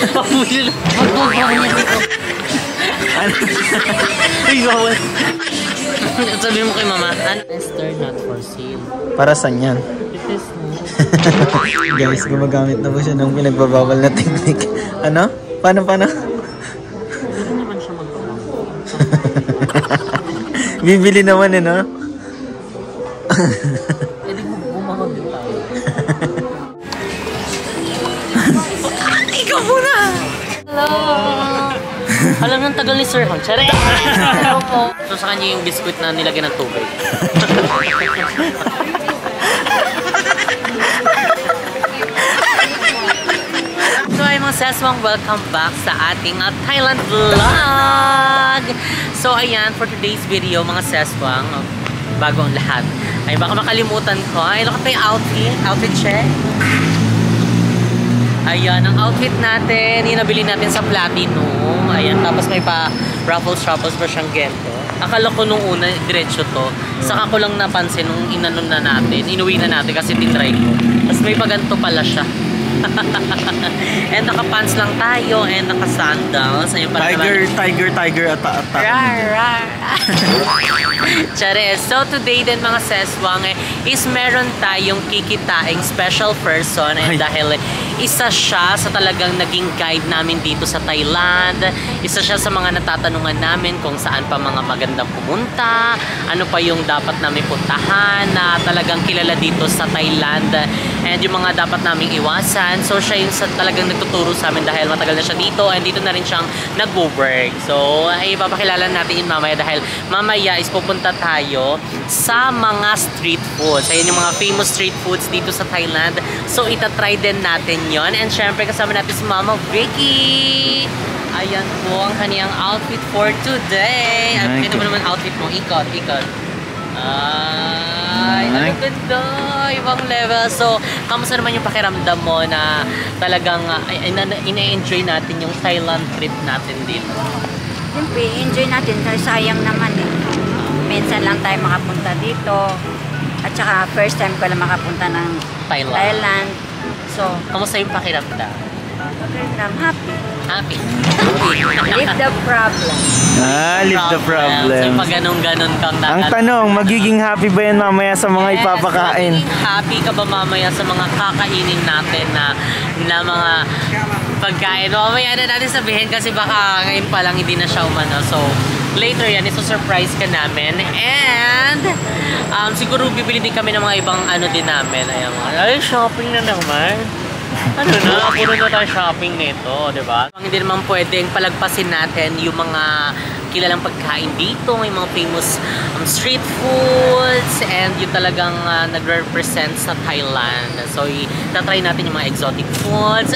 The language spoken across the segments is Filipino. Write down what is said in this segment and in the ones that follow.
Papulo. Magbubuhan niya dito. Ay, bawal. Sabi mo kay mama, Esther not for sale. Para saan yan? It is Guys, gumagamit na po siya ng pinagbabawal na technique. Ano? Paano? Hindi naman siya magawa. Bibili naman no? Pwede mo bumahod din tayo. Ikaw muna! Hello! Alam ng tagal ni Sir Hon. Tsare! Hello po. So sa kanya yung biskuit na nilagyan ng tubig. So ay mga seswang, welcome back sa ating Thailand vlog! So ayan, for today's video mga seswang, bago ang lahat, ay baka makalimutan ko, ay look at yung outfit check. Ayan, ang outfit natin, yung nabili natin sa Platinum. Ayan, tapos may pa ruffles pa siyang gento. Akala ko nung una, diretso to. Saka ko lang napansin nung inanon na natin, inuwi na natin kasi tinry ko. Tapos may paganto pala siya. And naka-pants lang tayo and naka-sandals. Ayun pala Tiger, ata. Rar. Charis. So today din mga seswang is meron tayong kikitaing special person and dahil isa siya sa talagang naging guide namin dito sa Thailand. Isa siya sa mga natatanungan namin kung saan pa mga magandang pumunta, ano pa yung dapat namin puntahan na talagang kilala dito sa Thailand and yung mga dapat naming iwasan. So siya yung talagang nagtuturo sa amin dahil matagal na siya dito and dito na rin siyang nagwo-work. So ay ipapakilala natin yun mamaya dahil mamaya is pupunta tayo sa mga street foods. Ayun yung mga famous street foods dito sa Thailand. So itatry din natin yon. And syempre kasama natin si Mama Vicky. Ayan po ang kaniyang outfit for today. At ito mo naman outfit mo. Ikot. Ay, ang ganda. Ibang level. So, kamusta naman yung pakiramdam mo na talagang ina-enjoy natin yung Thailand trip natin dito? Siyempre, enjoy natin. Sayang naman eh. Minsan lang tayo makapunta dito. At saka first time ko lang makapunta ng Thailand. So, kamusta yung pakiramdam? Happy. Leave the problem. Leave the problem. So, pag ganun kang ang tanong, magiging happy ba yan mamaya sa mga ipapakain? Happy ka ba mamaya sa mga kakainin natin na mga pagkain? Mamaya na natin sabihin kasi baka ngayon pa lang hindi na siya umano. So, later yan, ito-surprise ka namin. And, siguro bibili din kami ng mga ibang ano din namin. Ay, shopping na naman. Ano na, puro na tayo shopping nito, di ba? Hindi naman pwedeng palagpasin natin yung mga kilalang pagkain dito, may mga famous street foods and yung talagang nag-represent sa Thailand. So, itatry natin yung mga exotic foods.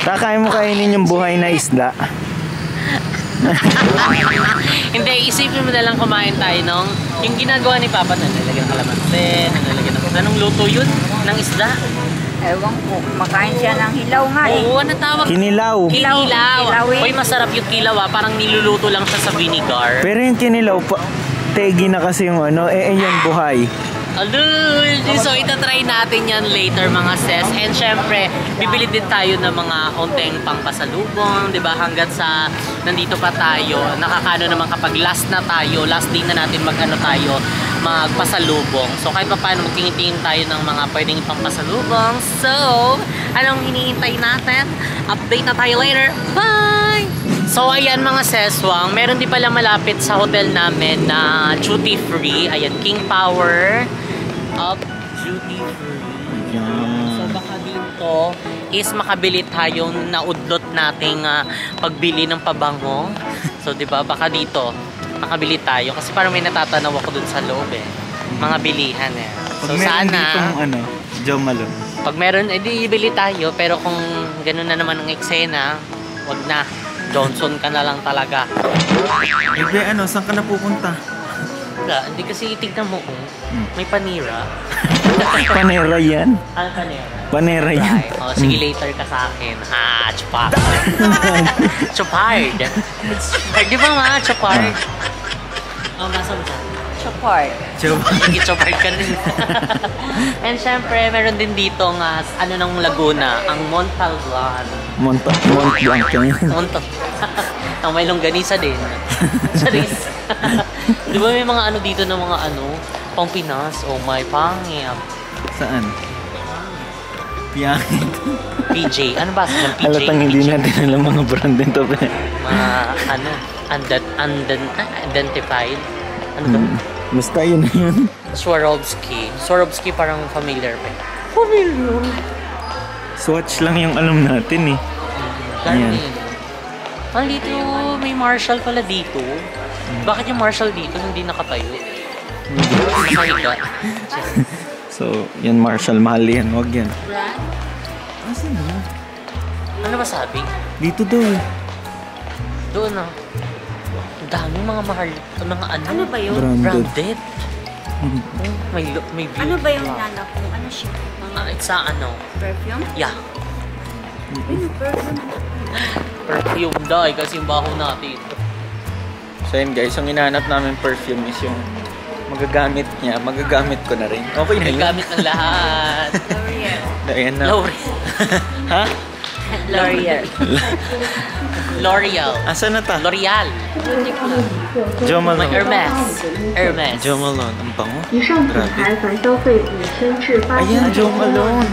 Kakain mo kainin yung buhay na isda? Hindi, isipin mo na lang kumain tayo nung yung ginagawa ni Papa na nalagyan ng kalamansi, nalagyan ng anong luto yun? Ng isda? Ewan ko, makain siya ng hilaw nga eh. Oo, ano tawag? Kinilaw. Kinilaw. Uy, masarap yung kilaw parang niluluto lang siya sa vinegar. Pero yung kinilaw, tegi na kasi yung ano, yung buhay. So itatry natin yan later mga ses. And syempre, bibili din tayo ng mga konting pangpasalubong, di ba? Hanggat sa nandito pa tayo, nakakano naman kapag last day na natin magpasalubong. So kahit pa paano magtingin-tingin tayo ng mga pwedeng pangpasalubong. So, anong hinihintay natin? Update na tayo later. Bye! So ayan mga seswang, meron din pala malapit sa hotel namin na duty free. Ayan, King Power of duty free. So baka dito is makabili tayong naudlot nating pagbili ng pabango. So 'di ba baka dito makabili tayo kasi parang may natatanaw ako dun sa loob mga bilihan So sana Jo Malone. Pag meron edi bili tayo pero kung ganoon na naman ang eksena, wag na. Johnson ka na lang talaga. Saan ka na pupunta? Hindi kasi tignan mo kung may panira. Panera yan? Panera? Panera yan. Sige later ka sa akin. Chupard. Chupard. Di ba nga, chupard? Basa mo dyan. Support. Nag-support ka din. And syempre, meron din dito nga, ano ng Laguna, ang Montalban. Mont Blanc yan. Montal. Ang may longganisa din. Charis. Di ba may mga ano dito ng mga ano, pang Pinas? Oh my, pangit. Saan? Piyangit. PJ. Ano ba? Ng PJ? Halatang hindi natin alam mga brand nito. Mga ano, unidentified. Ano to? Basta yun na yun. Swarovski. Swarovski parang familiar pa. Familiar? Swatch lang yung alam natin eh. Garmin. Ang dito, may Marshall pala dito. Bakit yung Marshall dito hindi nakatayo? Nakahiga. So, yan Marshall, mahal yan. Huwag yan. Brand? Asan na? Ano ba sabi? Dito daw eh. Doon na. Ang daming mga mahal. Mga ano? Ano ba yun? Branded. May beauty. Ano ba yung nana ko? Ano siya? Mga It's a ano? perfume? Yeah. Ano perfume? Perfume dahil kasi yung baho natin. So yun guys, yung hinahanap namin perfume is yung magagamit niya. Magagamit ko na rin. Okay na May yun. gamit ng lahat. L'Oreal. Ayan na. L'Oreal. Ha? L'Oreal. L'Oreal. Asan na ta? L'Oreal. Jo May Malone. Hermes. Hermes. Jo Malone. Ang bango. 以上品牌凡消费已升至8 Ayan, Jo Malone.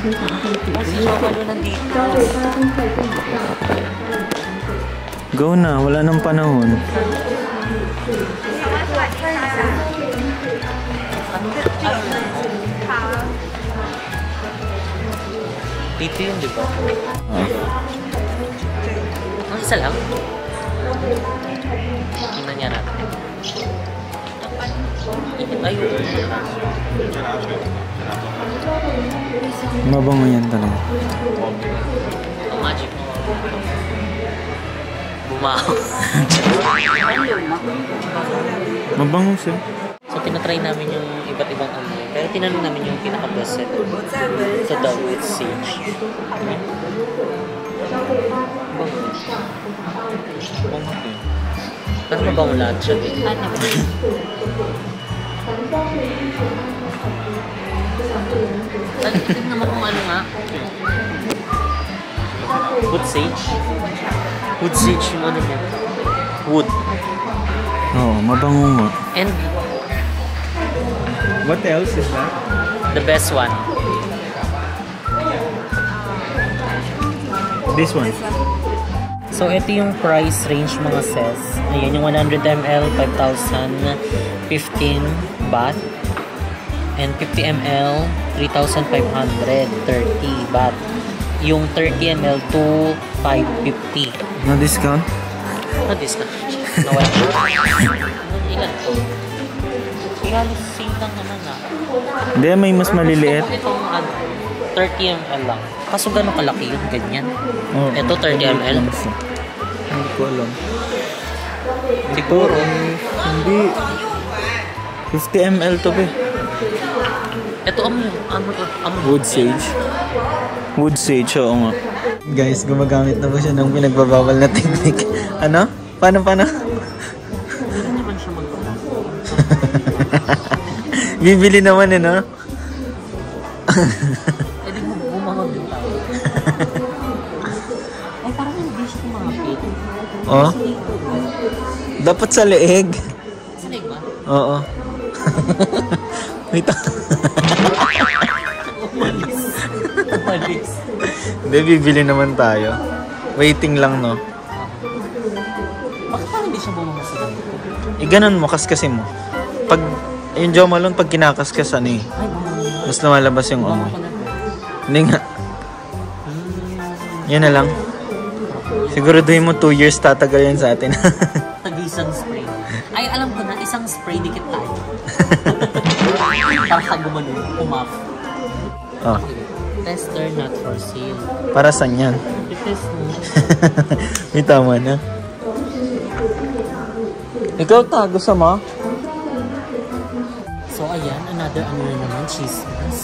Kasi siya pala nandito. 消费8公块钱以上。 Go na, wala nang panahon. Dito yun, di ba? Ah. Ang isa lang? Tingnan niya natin. Ayun. Mabango yan talaga. Ang magic. Bumaho. Mabango siya. So, tinatry namin yung iba't ibang amoy. Pero tinanong namin yung pinaka-best set. Ito daw with sage. Bango siya. Pero mabango lahat siya din. Ano ba? Tignan mo kung ano nga. Wood sage. Wood sage yung ano niya. Wood. Oo, mabango nga. And What else is that? the best one. This one. So, ito yung price range mga sis. Ayan, yung 100 ml, 5,015 baht. And 50 ml, 3,530 baht. Yung 30 ml, 2,550. No discount? No discount. Nawala. Ilan po? Halos same lang naman na. Hindi, may mas maliliit. Itong ano, 30 ml lang. Kaso gano'ng kalaki yun, ganyan. Oh, Ito 30 ml. Hindi ko alam. Siguro. Hindi. 50 ml to be. Ito ano. Wood sage. Wood sage, oo nga. Guys, gumagamit na po siya ng pinagbabawal na technique. Ano? Paano? Hindi naman siya magkakaroon. Bibili naman eh, no? Eh di mo bumangod din tayo. Ay parang hindi siya kumapit. Oh? Dapat sa leeg. Sa leg ba? Oo. Wait. Umalis. Hindi, bibili naman tayo. Waiting lang, no? Bakit parang hindi siya bumangod sa ganito? Ganun mo, kaskasin mo. Pag, yung Jo Malone, pag kinakaskasan eh, Ay, bumangod. mas lumalabas yung Bumangod amoy. ko na. Hindi nga. Yan na lang. Siguraduhin mo 2 years tatagal yan sa atin. Tag-isang spray. Ay, alam ko na, isang spray dikit tayo. Para ka gumanon, umap. Oh, Tester not for sale. para saan yan? Test mo. May tama na. Ikaw tago sa ma? So, ayan, another ano na naman, chismis.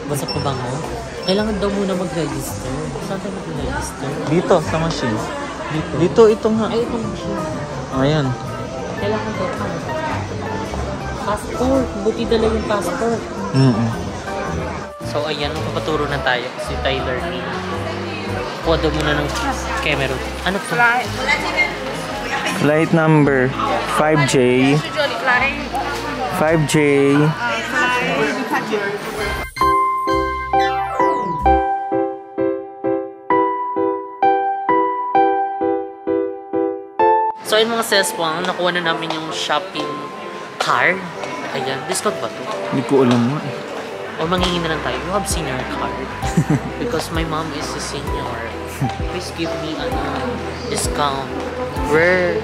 Basta pabango. Kailangan daw muna mag-register. Saan tayo mag-register? Dito, sa machine. Dito. Dito, ito nga. Ay, itong machine. Ayan. Kailangan daw pa. Passport. Buti dala yung passport. So, ayan. Magpapaturo na tayo. Si Tyler. Kuha daw muna ng camera. Ano to? Flight number 5J. 5J. So, ayun mga seswang, nakuha na namin yung shopping card. Ayan, discount ba to? Hindi ko alam mo. O mangingin na lang tayo. You have senior card. Because my mom is a senior. Please give me a discount. Where?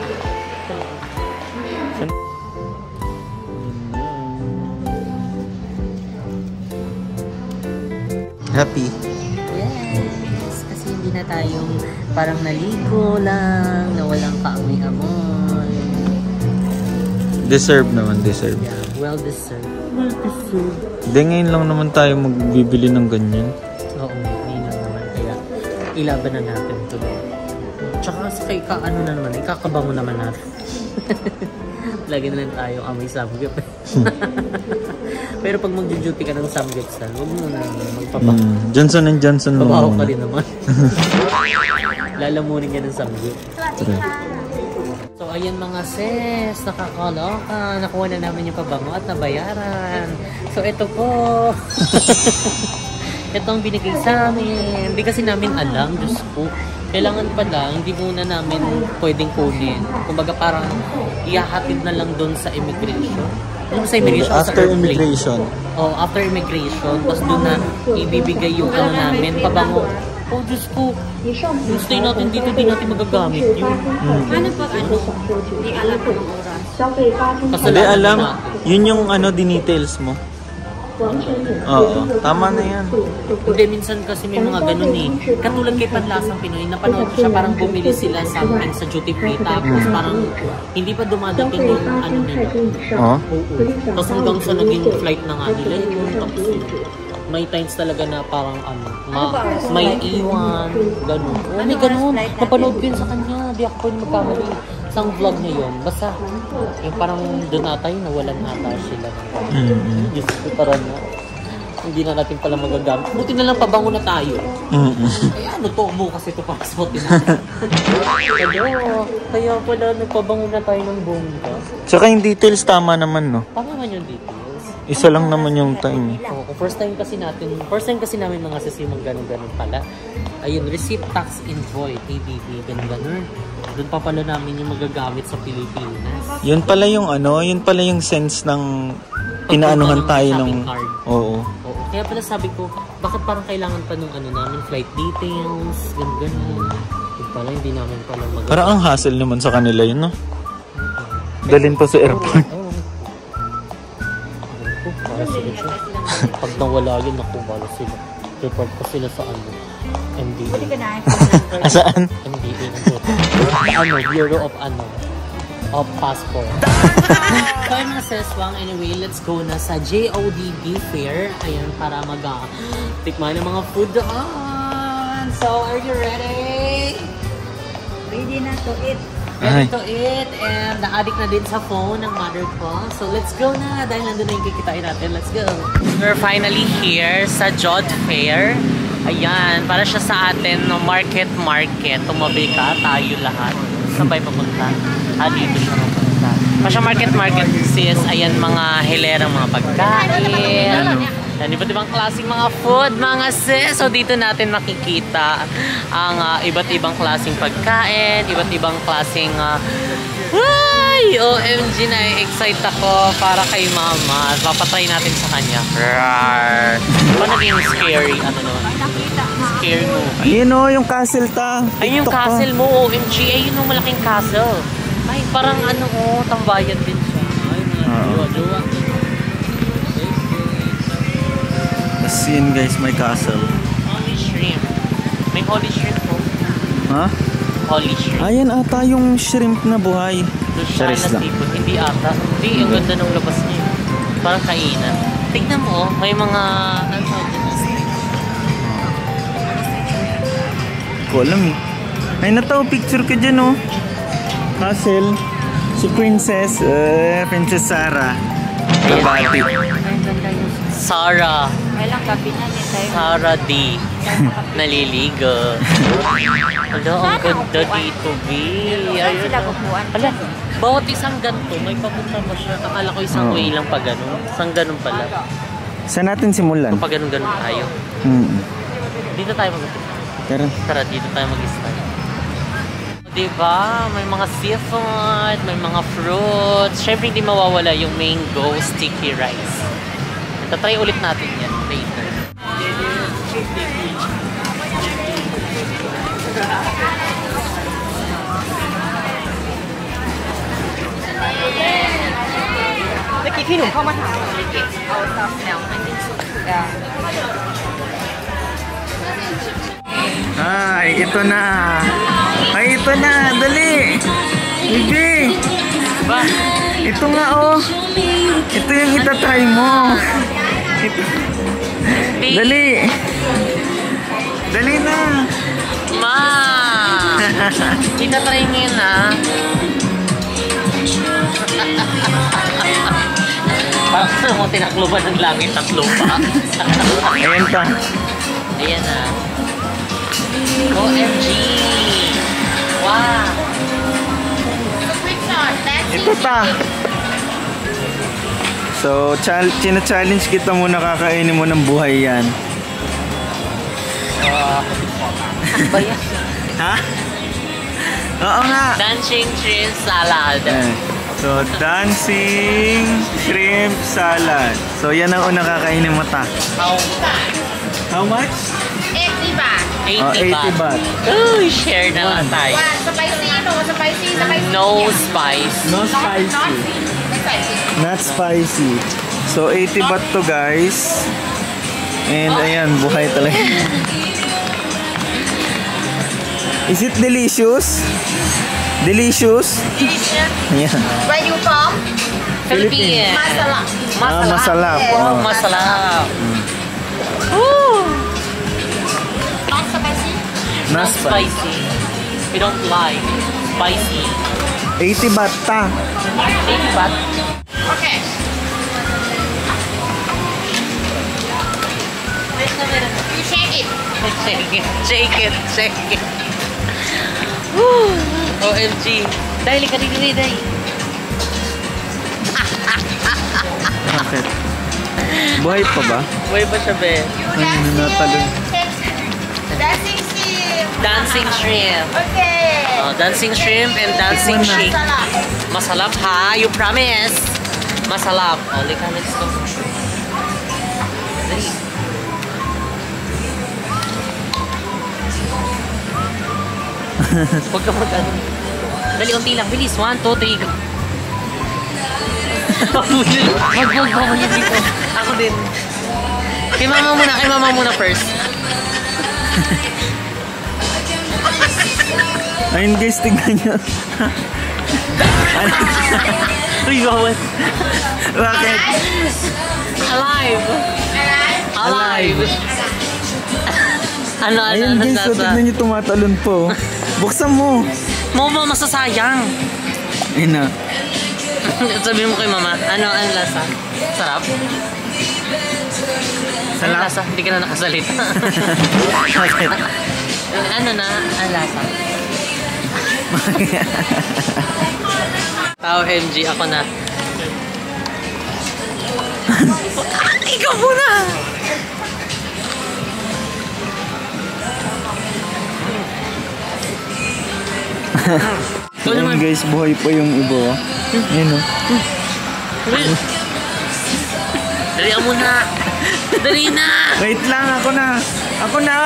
Happy? Yes, kasi hindi na tayong parang naligo lang, na walang kaamoy-amoy. Deserve naman, deserve. Yeah, well deserved. Well deserved. Hindi, ngayon lang naman tayo magbibili ng ganyan. Oo, ngayon lang naman. Kaya ilaban na natin ito. Tsaka sa kay ano na naman, ikakabango naman natin. Lagi na lang tayo amoy samgyup. Pero pag mag-duty ka ng samgyupsal, huwag mo na magpabango. Johnson & Johnson mo. Pabaho ka rin naman. Lalamunin ka ng samgyup. So, ayan mga sis, nakakaloka. Nakuha na namin yung pabango at nabayaran. So, ito po. Ito ang binigay sa amin. Hindi kasi namin alam, Diyos ko. Kailangan pala, hindi muna namin pwedeng kunin. Kumbaga parang ihahatid na lang doon sa immigration. Ano sa immigration? After immigration. Oh, after immigration. Tapos doon na ibibigay yung ano namin, pabango. Oh, Diyos ko. Yung stay natin dito, di natin magagamit yun. Ano pag ano? Hindi alam ko ng oras. Hindi alam. Yun yung ano, dinetails mo. Oo, tama na yan. Hindi, minsan kasi may mga ganun eh. Katulad kay Panlasang Pinoy, napanood ko siya, parang bumili sila something sa duty free, tapos parang hindi pa dumadating yung ano nila. Oo? Oo. Tapos hanggang sa naging flight na nga nila yun, tapos may times talaga na parang ano, may iwan, ganun. Oh, may ganun. Napanood ko yun sa kanya, di ako pwede magkamali. Isang vlog niya yun. Basta, yung parang doon ata yun, nawalan ata sila. Diyos ko, parang hindi na natin pala magagamit. Buti na lang pabango na tayo. Ay, ano to? Bukas ito passport din natin. Kaya pala nagpabango na tayo ng bongga. Tsaka yung details tama naman, no? Tama naman yung details. Isa lang naman yung time. Oo, first time kasi namin mga sisimang ganun-ganun pala. Ayun, receipt tax invoice, ABB, ganun-ganun. Doon pa pala namin yung magagamit sa Pilipinas. Yun pala yung ano, yun pala yung sense ng pinaanuhan tayo ng... Oo. Oo. Kaya pala sabi ko, bakit parang kailangan pa nung ano namin, flight details, ganun-ganun. Yun pala, hindi namin pala magagamit. Parang ang hassle naman sa kanila yun, no? Dalhin pa sa airport. Oo. Para sila siya. Pag nawala yun, naku, wala sila. Report pa sila sa ano, MBA. Saan? MBA ng Bureau of Passport. So ayun mga seswang, anyway, let's go na sa JODB Fair. Ayan, para tikman ng mga food doon. So, are you ready? Ready na to eat. Ready to eat. And na-addict na din sa phone ng mother ko. So, let's go na. Dahil nandun na yung kikitain natin. Let's go. We're finally here sa JOD Fair. Ayan, para siya sa atin no market. Tumabi ka, tayo lahat. Saan ba papunta? Dito siya papunta. Pa siya market sis. Ayan, mga hilerang mga pagkain. Yan, iba't ibang klaseng mga food, mga sis. So, dito natin makikita ang iba't ibang klaseng pagkain, iba't ibang klaseng... Ay! OMG, na-excite ako para kay mama. Papatry natin sa kanya. Rawr! Paano naging scary? Ano naman? Scary movie. Yun o, yung castle ta. Ay, yung castle mo, OMG. Ay, yun yung malaking castle. Ay, parang ano o, tambayan din siya. Ay, mga jowa-jowa. As yun guys, may castle. Holy shrimp. May holy shrimp po. Ha? Holy shrimp. Ayan ata yung shrimp na buhay. Charis lang. Seafood. Hindi ata. Hindi, ang ganda ng labas niya. Parang kainan. Tignan mo, may mga... Ano tawag dito? Ko alam eh. Ay nataw, picture ka dyan oh. Castle. Si Princess Sarah. Labati. Ay, ganda yung Sarah. kailang gabi na ni tayo. Sarah D. Naliligo. Ala, ang ganda dito, B. Saan sila kukuhan? Ala, bawat isang ganito, may papunta mo siya. Akala ko isang way lang pa ganun. Isang ganun pala. Saan natin simulan? Kung pa ganun-ganun tayo. Dito tayo mag-start. Tara, dito tayo mag-start. Diba? May mga seafood, may mga fruits. Siyempre, hindi mawawala yung mango sticky rice. Tatry ulit natin yan later. Ay, ito na. Ay, ito na. Dali. Bibi. Ba? Ito nga, oh. Ito yung itatry mo. Ito. Dali. Dali na. Ma! Itatry mo yun, ha? Parang mo tinakloban ng langit at lupa. Ayan pa. Ayan na. OMG! Wow! Ito pa. So, challenge kita muna, kakainin mo ng buhay yan. Ba yan? Ha? Oo nga. Dancing shrimp salad. So, dancing shrimp salad. So, yan ang unang kakainin mo ta. How much? 80 ba? 80 baht. Oh, share na lang tayo. Spicy, no? Spicy, No spice. No spicy. Not spicy. So, 80 baht to, guys. And, ayan, buhay talaga. Is it delicious? Delicious? Ayan. Where you from? Philippines. Masala. Masalap. Oh, masalap. Woo! Not spicy? Not spicy. We don't like spicy. 80 baht ta. 80 baht. Okay. You shake it. Shake it, shake it, shake it. Woo! OMG. Dahil ka dito, Day. Bakit? Buhay pa ba? Buhay pa siya, be. Ay, natalon. Dancing shrimp. Dancing shrimp. Okay. Oh, dancing shrimp and dancing shake. Masala. Masalap, ha? You promise? Masalap. Oh, lika, let's go. Dali. Huwag ka mag-ano. Dali, unti lang. Bilis. 1, 2, 3, go. Mag-vlog dito. Ako din. Kay mama muna first. Ayun guys, tignan nyo. Uy, bawal. Bakit? Alive. Alive. Ano, Ayun guys, so, tignan nyo tumatalon po. Buksan mo. Momo, masasayang. Ayun na. Sabihin mo kay mama, ano ang lasa? Sarap? Ano lasa? Hindi ka na nakasalita. Bakit? Ano na ang lasa? Tao MG, ako na. Ikaw muna! Ayun guys, buhay pa yung iba. Ayun o. Dali mo na! Dali na! Wait lang, ako na. Ako na.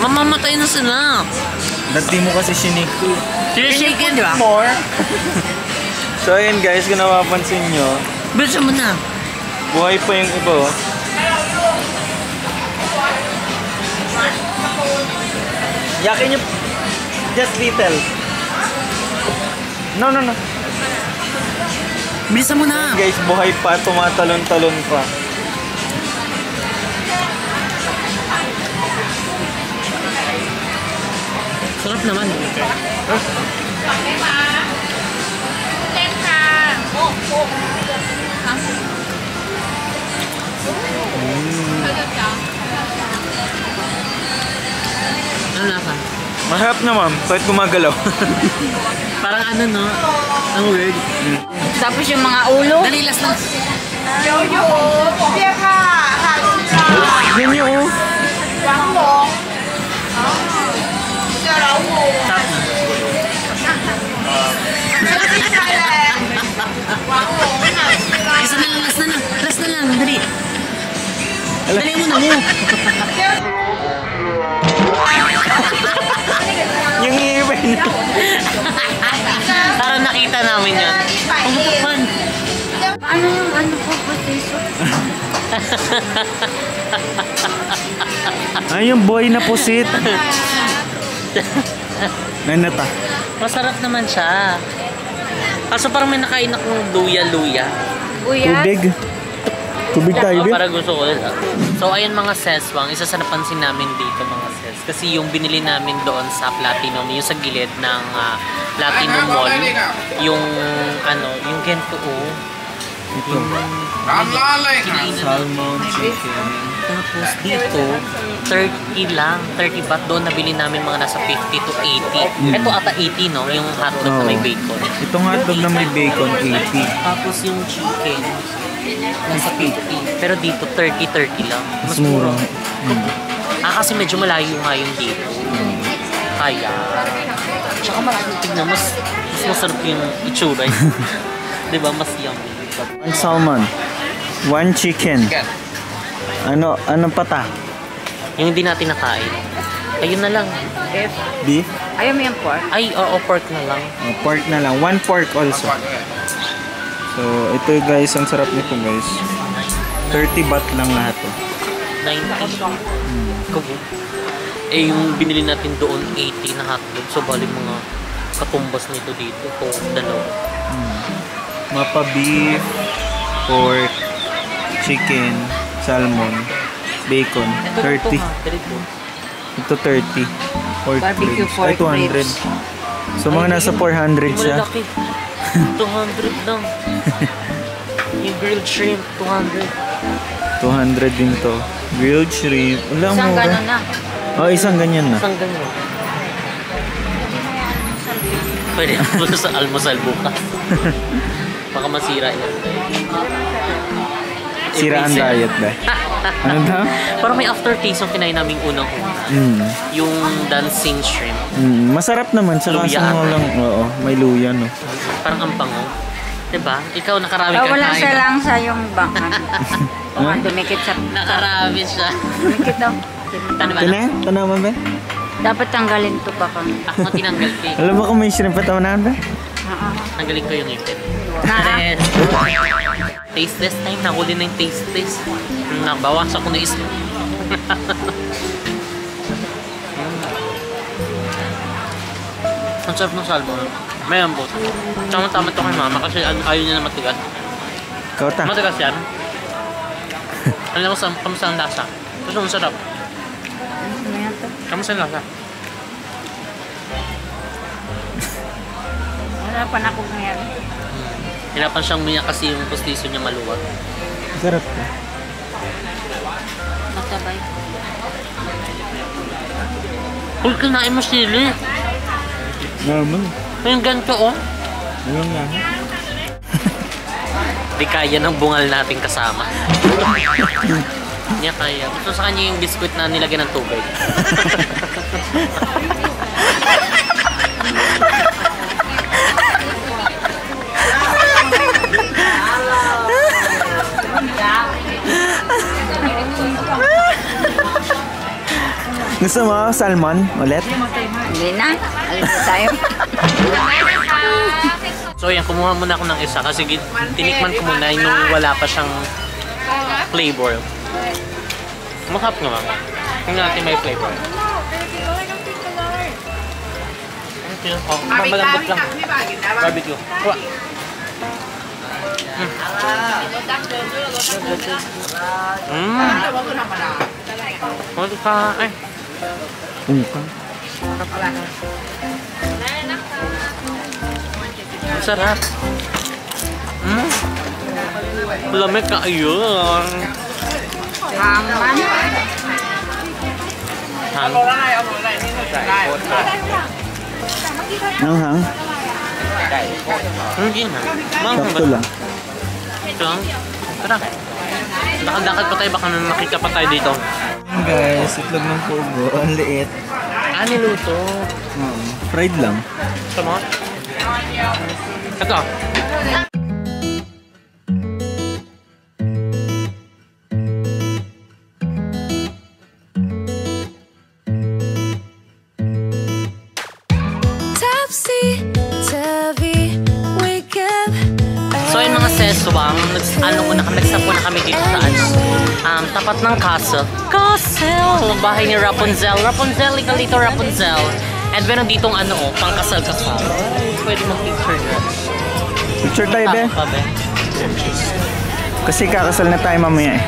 Mamamatay na sila. Dati mo kasi siniko. Shake it, di ba? So ayun guys, kung napapansin nyo, Bilisan mo na. buhay pa yung iba oh. Yakin nyo just little. No. Bilisan mo na. Guys, buhay pa, tumatalon-talon pa. Sarap naman. Ano lasa? Masarap naman, kahit gumagalaw. Parang ano no? Ang weird. Tapos yung mga ulo. Dali, last na. Yun yung Isa na lang, last na lang. Last na lang, dali. Dali mo na mo. yung event. Parang nakita namin yan. Ang fun. Ano yung ano po potato? Ay, yung boy na pusit. Nanata. Masarap naman siya. Kaso parang may nakain akong luya-luya. Buyat? Tubig. Tubig tayo, Oo, babe. para gusto ko. So, ayun mga seswang, isa sa napansin namin dito mga ses. Kasi yung binili namin doon sa Platinum, yung sa gilid ng Platinum Mall, yung ano, yung gento Ito. Salmon, chicken. Tapos dito, 30 lang. 30 baht. Doon nabili namin mga nasa 50 to 80. Ito ata 80, no? Yung hotdog na may bacon. Itong hotdog na may bacon, 80. Tapos yung chicken, nasa 50. Pero dito, 30 lang. Mas mura. Kasi medyo malayo nga yung dito. Kaya, tsaka maraming tignan, mas masarap yung itsura. Diba? Mas yummy. One salmon. One chicken. Anong pata? Yung hindi natin nakain. Ayun na lang. Beef. Beef? Ayaw mo yung pork? Ay, oo, pork na lang. Pork na lang. One pork also. So, ito guys, ang sarap nito guys. 30 baht lang lahat to. 90. Kubo. Eh, yung binili natin doon, 80 na hotdog. So, bali mga katumbas nito dito. O, dalawa. Mapa beef, pork, chicken, salmon, bacon, 30. Ito 30. Pork Barbecue ribs. pork Ay, 200. ribs. So, mga nasa 400 siya. Malaki. 200 lang. Yung grilled shrimp, 200. 200 din to. Grilled shrimp. Wala Isang mo ba? gano'n na. Oh, isang ganyan na. Isang ganyan. Pwede po sa almusal bukas. Baka masira yan. Sira ang diet ba? Ano daw? Parang may aftertaste yung kinain namin unang-una. Yung dancing shrimp. Masarap naman. Saka Luya sa ata. lang, oo, may luya, no? Parang ang bango. Diba? Ikaw nakarami Oh, kang wala siya kain. lang sa yung bangkan. Baka dumikit sa... Nakarami siya. Dumikit daw. Ano ba? Tanaw mo ba? Dapat tanggalin to pa kami. Ako tinanggal ko eh. Alam mo kung may shrimp pa tawanahan ba? Tanggalin ko yung ipit. Taste test time. Nahuli na yung taste test. Nabawas ako na isip. Ang sarap ng salmon. May ambot. Tama-tama ito kay mama kasi ayaw niya na matigas. Ikaw ta. Matigas yan. Alam mo, kamusta ang lasa? Gusto mo sarap. Ano yan to? Kamusta ang lasa? Wala pa na akong ngayon. Hirapan siyang umiyak kasi yung pustiso niya maluwag. Sarap to. Magkabay. Kung kinain mo sili. Normal. Yung ganito oh. Alam nga. Di kaya ng bungal natin kasama. Hindi niya kaya. Gusto sa kanya yung biskuit na nilagyan ng tubig. Gusto mo salmon ulit? Hindi na. Alis na tayo. So yan, kumuha muna ako ng isa kasi tinikman ko muna nung wala pa siyang flavor. Masarap naman. Tingnan natin may flavor. Oh, malambot lang. Barbecue. Kuha. Ano ka? Ay. Ungkang. Ang sarap. Lamig ka. Ayun. Hangman. Nanghang? Hindi na. Sakto lang. Ito. Tara. Lakad-lakad pa tayo, baka makita pa tayo dito. Guys, itlog ng pugo. Ang liit. Niluto. Fried lang. Ito mo? Ito. So yun mga seswang, nagsap na kami dito sa tapat ng castle. Castle! Bahay ni Rapunzel. Rapunzel, ikaw dito Rapunzel. And meron ditong pangkasal-kasal. Pwede mag-picture na. Picture tayo, be. Tama pa, be. Kasi kakasal na tayo mamaya eh.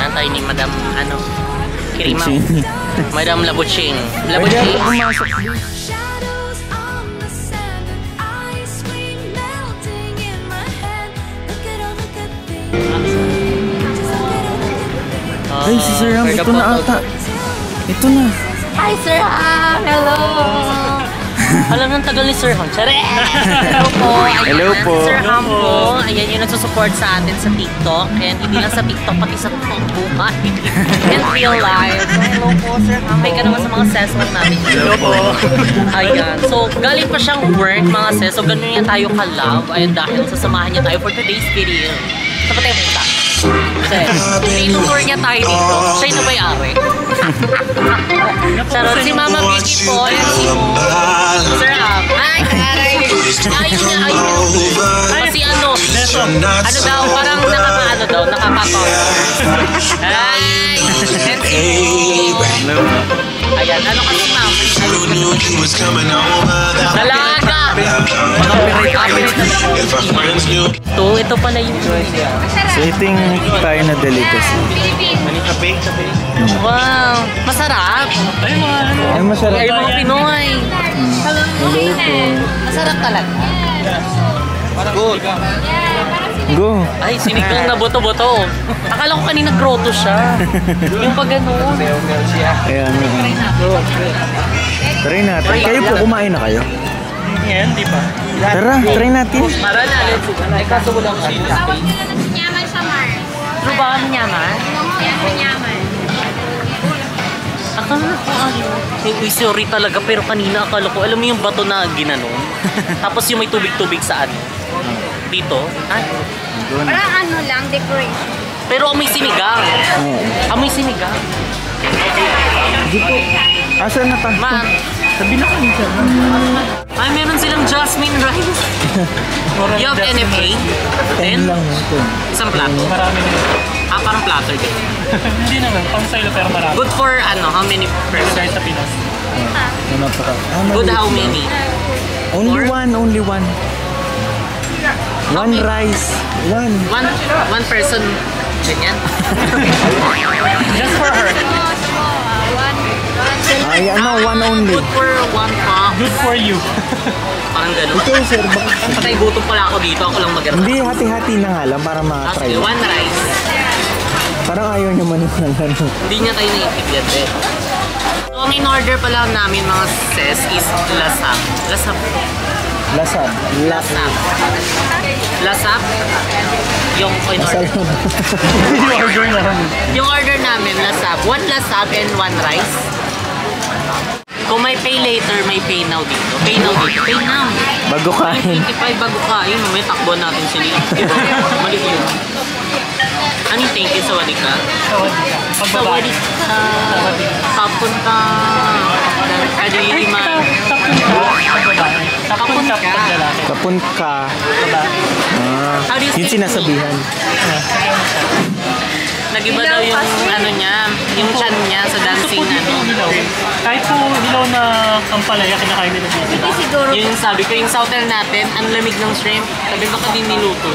Nantay ni Madam, Kirima. Kuching. Madam Labuching. Pwede Labuching. ako pumasok. Ay, si Sir Ham, ito na ata. Ito na. Hi, Sir Ham! Hello! Alam ng tagal ni Sir Ham. Tsare! Hello po! Ayan, Hello po. Si Sir Ham po. Ayan yung nagsusupport sa atin sa TikTok. And hindi lang sa TikTok, pati sa totoong buhay. In real life. So, hello po, Sir Ham. May ka naman sa mga seswag namin. Hello po! Ayan. So, galing pa siyang work, mga ses. So, ganun niya tayo ka-love. Ayan, dahil sasamahan niya tayo for today's video. Saan pa tayo punta? Tinuturo niya tayo dito. Siya yung nabayari. Charot, si Mama Vicky po. Ayan si Mo. Sir Ham. Ay, aray. Ayun niya, ayun. Kasi daw, parang nakapatol. Ay, and si Mo. Ayan, kasi ma'am? Dalaga! Ito pala yung So, ito yung tayo na delicacy. wow! Masarap! Ay, masarap. Ay, mga Pinoy! Hello po! Masarap talaga. Go. Ay, sinigang na boto-boto. Akala ko kanina grotto siya. Yung pag gano'n. Ayan. Try natin. Kayo po, kumain na kayo? Yan, di ba? Tara, try natin. Para na, let's go. Ay, kaso wala ko siya. Nyaman sa Mar. Ano ba ang nyaman? Nyaman. Akala ko Uy, sorry talaga, pero kanina akala ko, alam mo yung bato na ginanon? Tapos yung may tubig-tubig sa dito? Ay. Parang lang, decoration. Pero amoy sinigang. Amoy sinigang. Dito. Asan na ta? Ma'am. Sabi na kami siya. Ay, meron silang jasmine rice. You have NFA? 10? lang ito. Isang plato? Marami na. Parang platter din. Hindi naman, pang silo pero marami. Good for how many persons? Guys sa Pinas. Good how many? Only one. One rice. One person. Ganyan. Just for her. Ay, one only. Good for one cup. Good for you. Parang gano'n. Ito, sir. Patay gutom pala ako dito. Ako lang mag-arap. Hindi, hati-hati na nga lang para ma-try. Sige, one rice. Parang ayaw niya maniwala. Hindi niya tayo naiintindihan din. So, ang in-order pala namin mga ses is lasap. Lasap. Lasab. Lasap. Lasap? Yung in-order. Yung order namin, lasap. One lasap and one rice. Kung may pay later, may pay now dito. Pay now dito. Pay now. Bago kain. 25 bago kain. May takbo natin sila. Diba? Mali yun. Ano yung thank you sa Wadika? Sa Wadika. Kapunta. Kadiliman. Kapunta. Kapun ka. How do you Yun say sinasabihan. Nag-iba daw yung niya, yung chan niya sa dancing Kahit po hilaw na kampalaya, kinakain nila dito. Siguro. Yung sabi ko, yung sa hotel natin, ang lamig ng shrimp. Sabi baka din niluto.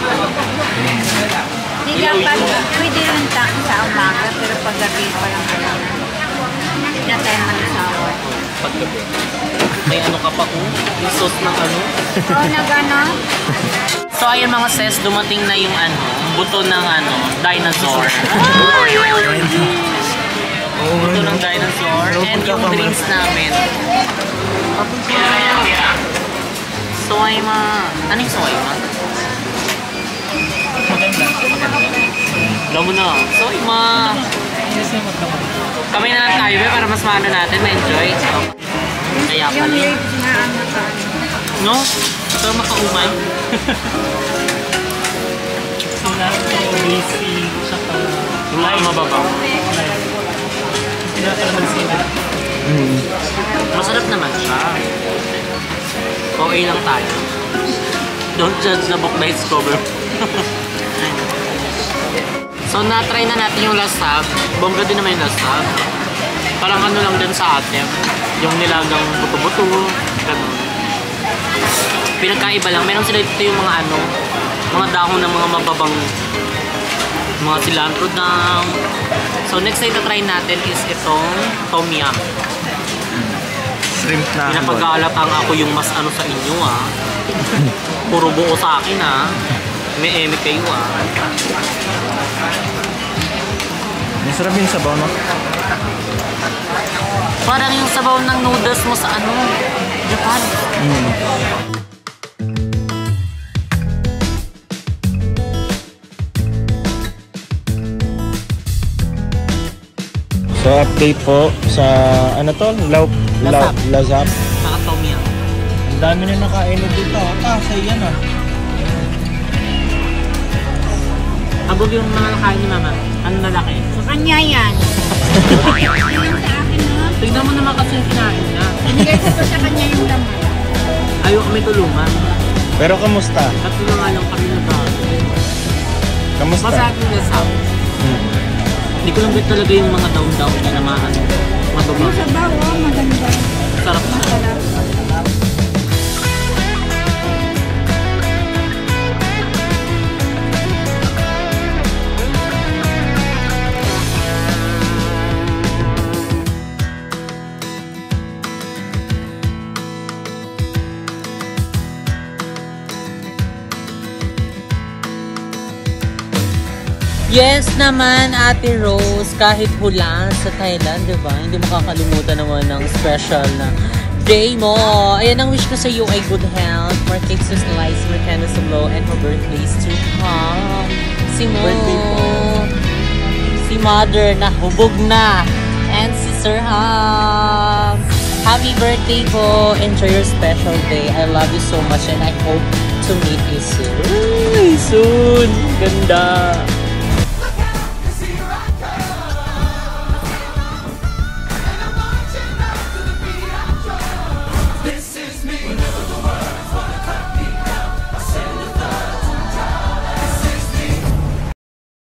Hindi dapat, pwede rin sa umaga, pero paggabi pa lang. Hindi na tayo manisawa. Paggabi. May ano ka pa ko. Yung sauce ng ano. Oo, nag-ano? So ayun mga sis, dumating na yung ano, buto ng ano, dinosaur. Buto ng dinosaur. And yung drinks namin. Soyma. Ano yung soyma? Alam mo na. Soyma. Kami na lang tayo para mas maano natin, ma-enjoy. Kaya Yung pala. lips na ano ka. No? Ito makaumay. Sila ito, basic, saka Wala yung mababaw. sila pala sila. Masarap naman siya. Okay lang tayo. Don't judge the book by its cover. So, na-try na natin yung last half. Bongga din naman yung last half. Parang ano lang din sa atin. Yung nilagang buto-buto. Ganun. Pinagkaiba lang. Meron sila dito yung mga ano, mga dahon ng mga mababang mga cilantro na. So, next na try natin is itong tom yum. Shrimp na. Pinapag-aalatang ako yung mas ano sa inyo ah. Puro buo sa akin ah. May eme kayo ah. Masarap yung sabaw, no? Parang yung sabaw ng noodles mo sa ano, Japan. So, update po sa, ano to? Lazap. Saka tom yum. Ang dami na nakain dito. Kasi yan ah. Abog yung mga nakain ni mama. Ano lalaki? Sa kanya yan. Yung sa akin no? Tignan mo naman kasi yung kinain niya. Binigay ko pa sa kanya yung laman. Ayaw kami tulungan. Pero kamusta? Tatlo na nga lang kami nag-aaral. Kamusta? Masarap yung lasap. Hindi ko lang bet talaga yung mga down-down niya na mga ano. Matumaw. Yung sabaw, oh, maganda. Sarap na. Masarap. Yes naman, Ate Rose, kahit hula sa Thailand, di ba? Hindi makakalimutan naman ng special na day mo. Ayan ang wish ko sa iyo ay good health, more cakes to slice, more candles to blow, and more birthdays to come. Si Mo, Birthday po. si Mother na hubog na, and si Sir Ham. Happy birthday po. Enjoy your special day. I love you so much and I hope to meet you soon. Soon. Ganda.